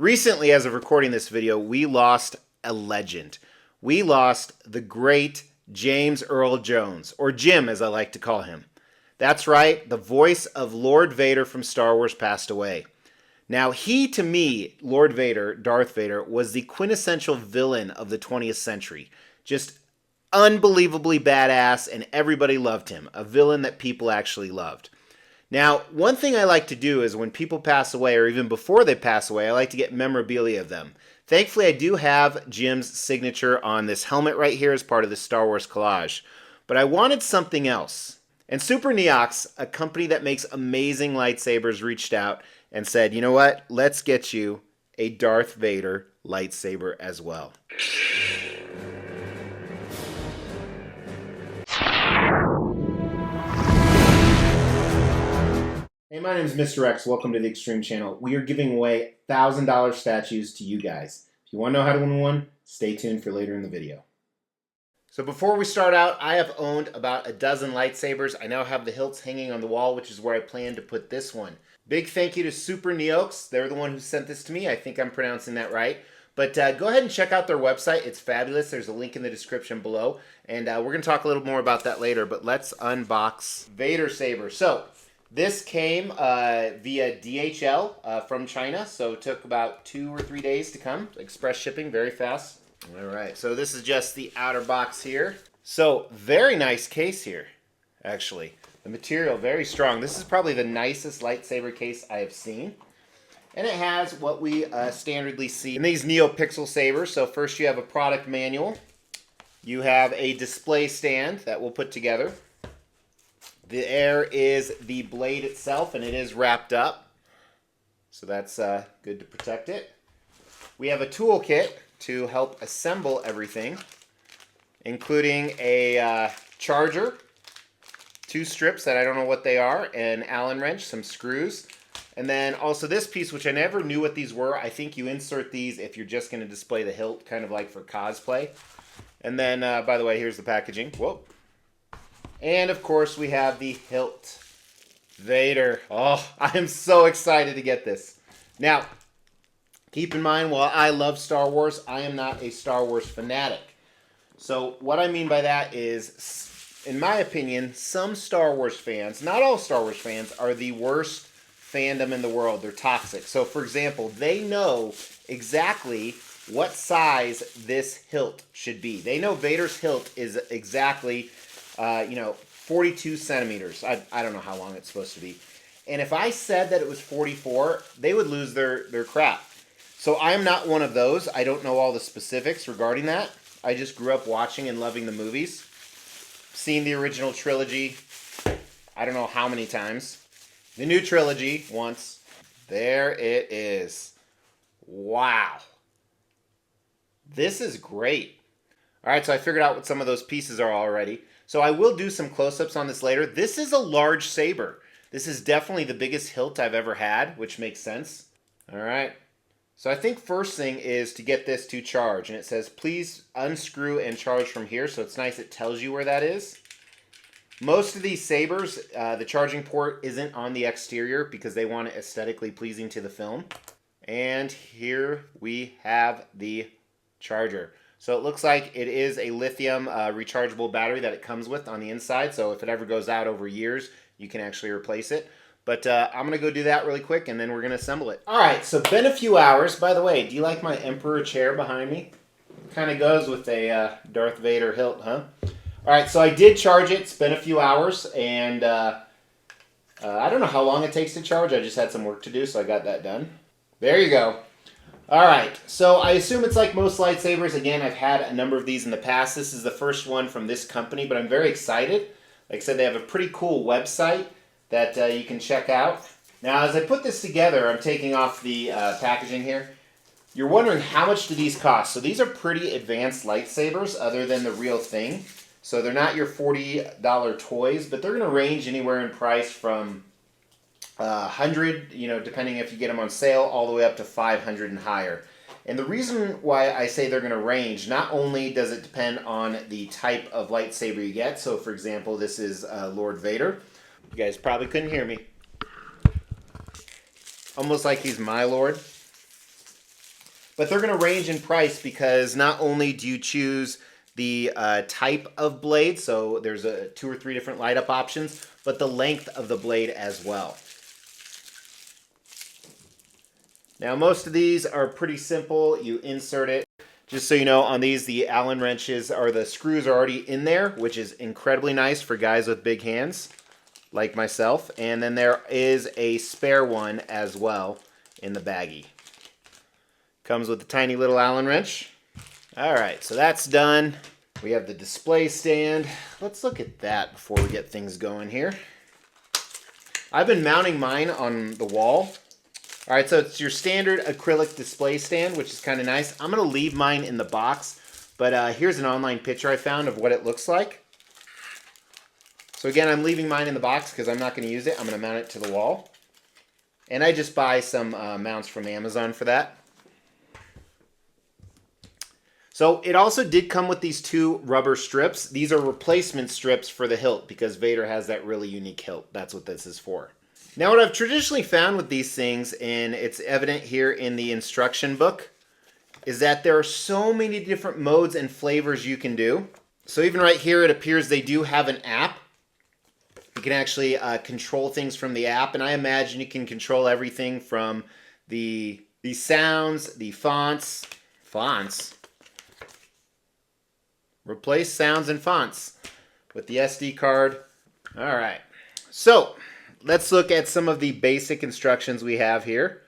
Recently, as of recording this video, we lost a legend. We lost the great James Earl Jones, or Jim as I like to call him. That's right, the voice of Lord Vader from Star Wars passed away. Now, he, to me, Lord Vader, Darth Vader, was the quintessential villain of the 20th century. Just unbelievably badass, and everybody loved him. A villain that people actually loved. Now, one thing I like to do is when people pass away, or even before they pass away, I like to get memorabilia of them. Thankfully, I do have Jim's signature on this helmet right here as part of the Star Wars collage. But I wanted something else. And Superneox, a company that makes amazing lightsabers, reached out and said, you know what? Let's get you a Darth Vader lightsaber as well. Hey, my name is Mr. X. Welcome to the Extreme Channel. We are giving away $1,000 statues to you guys. If you want to know how to win one, stay tuned for later in the video. So before we start out, I have owned about a dozen lightsabers. I now have the hilts hanging on the wall, which is where I plan to put this one. Big thank you to Superneox. They're the one who sent this to me. I think I'm pronouncing that right. But go ahead and check out their website. It's fabulous. There's a link in the description below. And we're going to talk a little more about that later. But let's unbox Vader Saber. So this came via DHL from China, so it took about 2 or 3 days to come. Express shipping, very fast. All right, so this is just the outer box here. So very nice case here, actually. The material, very strong. This is probably the nicest lightsaber case I have seen. And it has what we standardly see in these NeoPixel sabers. So first you have a product manual. You have a display stand that we'll put together. There is the blade itself, and it is wrapped up. So that's good to protect it. We have a toolkit to help assemble everything, including a charger, 2 strips that I don't know what they are, an Allen wrench, some screws, and then also this piece, which I never knew what these were. I think you insert these if you're just going to display the hilt, kind of like for cosplay. And then, by the way, here's the packaging. Whoa. And, of course, we have the hilt. Vader. Oh, I am so excited to get this. Now, keep in mind, while I love Star Wars, I am not a Star Wars fanatic. So what I mean by that is, in my opinion, some Star Wars fans, not all Star Wars fans, are the worst fandom in the world. They're toxic. So, for example, they know exactly what size this hilt should be. They know Vader's hilt is exactly 42 centimeters. I don't know how long it's supposed to be. And if I said that it was 44, they would lose their crap. So I am not one of those. I don't know all the specifics regarding that. I just grew up watching and loving the movies. Seen the original trilogy, I don't know how many times. The new trilogy, once. There it is. Wow. This is great. All right, so I figured out what some of those pieces are already. So I will do some close-ups on this later. This is a large saber. This is definitely the biggest hilt I've ever had, which makes sense. All right. So I think first thing is to get this to charge. And it says, please unscrew and charge from here. So it's nice it tells you where that is. Most of these sabers, the charging port isn't on the exterior because they want it aesthetically pleasing to the film. And here we have the charger. So it looks like it is a lithium rechargeable battery that it comes with on the inside. So if it ever goes out over years, you can actually replace it. But I'm going to go do that really quick, and then we're going to assemble it. All right, so been a few hours. By the way, do you like my Emperor chair behind me? Kind of goes with a Darth Vader hilt, huh? All right, so I did charge it. It's been a few hours, and I don't know how long it takes to charge. I just had some work to do, so I got that done. There you go. All right, so I assume it's like most lightsabers. Again, I've had a number of these in the past. This is the first one from this company, but I'm very excited. Like I said, they have a pretty cool website that you can check out. Now, as I put this together, I'm taking off the packaging here. You're wondering how much do these cost? So these are pretty advanced lightsabers other than the real thing. So they're not your $40 toys, but they're going to range anywhere in price from 100, depending if you get them on sale, all the way up to 500 and higher. And the reason why I say they're going to range, not only does it depend on the type of lightsaber you get. So, for example, this is Lord Vader. You guys probably couldn't hear me. Almost like he's my lord. But they're going to range in price because not only do you choose the type of blade, so there's 2 or 3 different light up options, but the length of the blade as well. Now most of these are pretty simple. You insert it. Just so you know, on these, the Allen wrenches or the screws are already in there, which is incredibly nice for guys with big hands like myself. And then there is a spare one as well in the baggie. Comes with a tiny little Allen wrench. All right, so that's done. We have the display stand. Let's look at that before we get things going here. I've been mounting mine on the wall. All right, so it's your standard acrylic display stand, which is kind of nice. I'm going to leave mine in the box, but here's an online picture I found of what it looks like. So again, I'm leaving mine in the box because I'm not going to use it. I'm going to mount it to the wall. And I just buy some mounts from Amazon for that. So it also did come with these 2 rubber strips. These are replacement strips for the hilt because Vader has that really unique hilt. That's what this is for. Now what I've traditionally found with these things, and it's evident here in the instruction book, is that there are so many different modes and flavors you can do. So even right here it appears they do have an app. You can actually control things from the app, and I imagine you can control everything from the sounds, the fonts. Replace sounds and fonts with the SD card. All right, so let's look at some of the basic instructions we have here.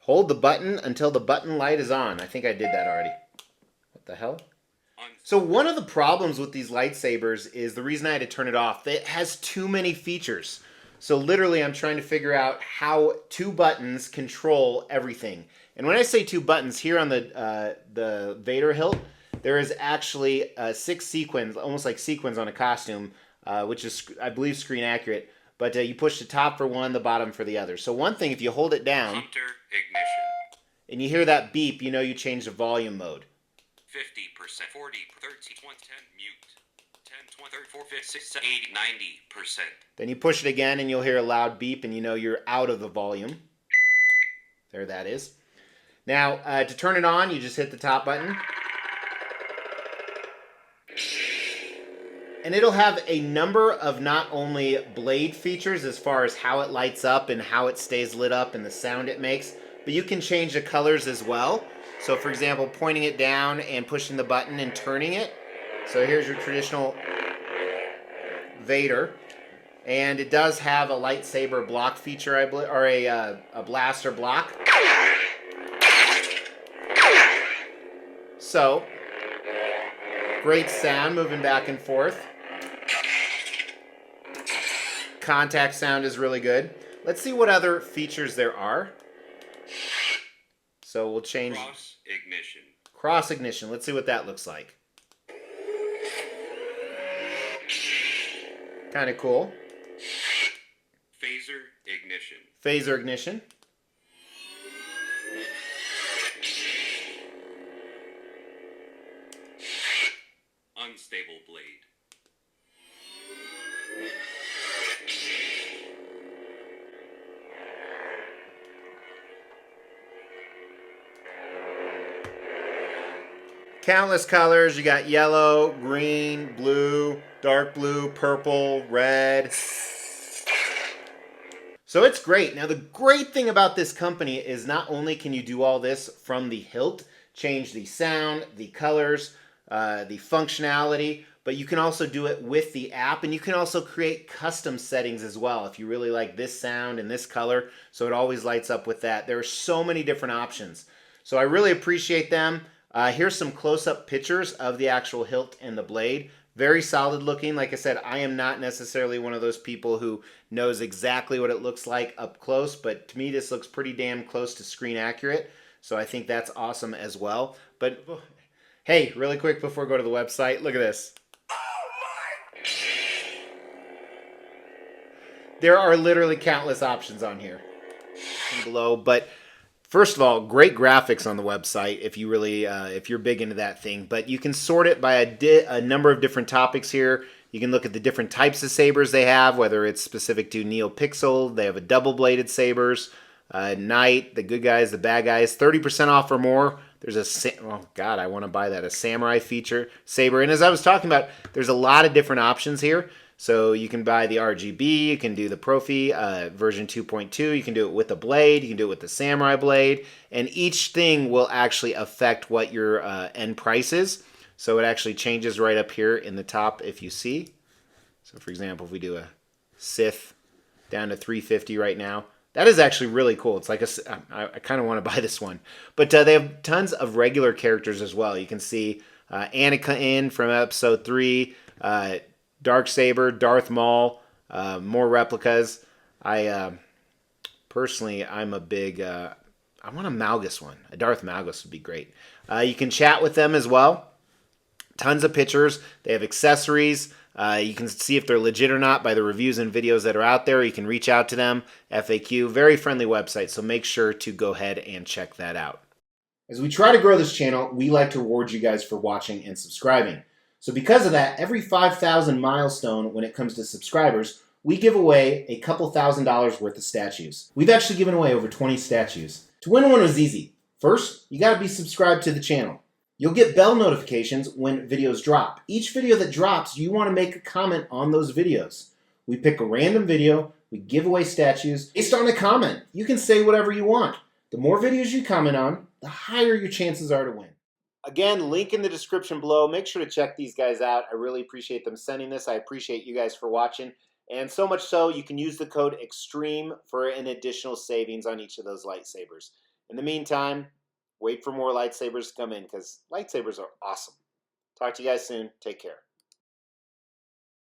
Hold the button until the button light is on. I think I did that already. What the hell? So one of the problems with these lightsabers is the reason I had to turn it off. It has too many features. So literally I'm trying to figure out how 2 buttons control everything. And when I say 2 buttons, here on the Vader hilt, there is actually 6 sequins, almost like sequins on a costume, which is, I believe, screen accurate. But you push the top for one, the bottom for the other. So one thing, if you hold it down, Hunter ignition, and you hear that beep, you know you changed the volume mode. 50%, 40, 30, 20, 10, mute, 10, 20, 30, 40, 50, 60, 80, 90%. Then you push it again and you'll hear a loud beep and you know you're out of the volume. There that is. Now, to turn it on, you just hit the top button. And it'll have a number of not only blade features as far as how it lights up and how it stays lit up and the sound it makes, but you can change the colors as well. So for example, pointing it down and pushing the button and turning it. So here's your traditional Vader. And it does have a lightsaber block feature, I believe, or a blaster block. So, great sound moving back and forth. Contact sound is really good. Let's see what other features there are. So we'll change Cross ignition. Cross ignition. Let's see what that looks like. Kind of cool. Phaser ignition. Phaser ignition. Unstable blade. Countless colors. You got yellow, green, blue, dark blue, purple, red. So it's great. Now the great thing about this company is not only can you do all this from the hilt, change the sound, the colors, the functionality, but you can also do it with the app, and you can also create custom settings as well if you really like this sound and this color, so it always lights up with that. There are so many different options. So I really appreciate them. Here's some close-up pictures of the actual hilt and the blade. Very solid looking. Like I said, I am not necessarily one of those people who knows exactly what it looks like up close, but to me this looks pretty damn close to screen accurate. So I think that's awesome as well. But hey, really quick before we go to the website, look at this. There are literally countless options on here below, but first of all, great graphics on the website if you really, if you're big into that thing. But you can sort it by a number of different topics here. You can look at the different types of sabers they have, whether it's specific to NeoPixel. They have a double-bladed sabers. Knight, the good guys, the bad guys, 30% off or more. There's oh god, I want to buy that, a samurai feature saber. And as I was talking about, there's a lot of different options here. So you can buy the RGB, you can do the Profi version 2.2, you can do it with a blade, you can do it with the samurai blade, and each thing will actually affect what your end price is. So it actually changes right up here in the top if you see. So for example, if we do a Sith down to 350 right now, that is actually really cool. It's like I kind of want to buy this one. But they have tons of regular characters as well. You can see Anakin from episode 3, Darksaber, Darth Maul, more replicas. Personally, I'm a big, I want a Malgus one. A Darth Malgus would be great. You can chat with them as well. Tons of pictures. They have accessories. You can see if they're legit or not by the reviews and videos that are out there. You can reach out to them. FAQ, very friendly website, so make sure to go ahead and check that out. As we try to grow this channel, we like to reward you guys for watching and subscribing. So because of that, every 5,000 milestone when it comes to subscribers, we give away a couple $1,000s worth of statues. We've actually given away over 20 statues. To win one was easy. First, you gotta be subscribed to the channel. You'll get bell notifications when videos drop. Each video that drops, you want to make a comment on those videos. We pick a random video, we give away statues based on a comment. You can say whatever you want. The more videos you comment on, the higher your chances are to win. Again, link in the description below. Make sure to check these guys out. I really appreciate them sending this. I appreciate you guys for watching. And so much so, you can use the code EXTREME for an additional savings on each of those lightsabers. In the meantime, wait for more lightsabers to come in because lightsabers are awesome. Talk to you guys soon. Take care.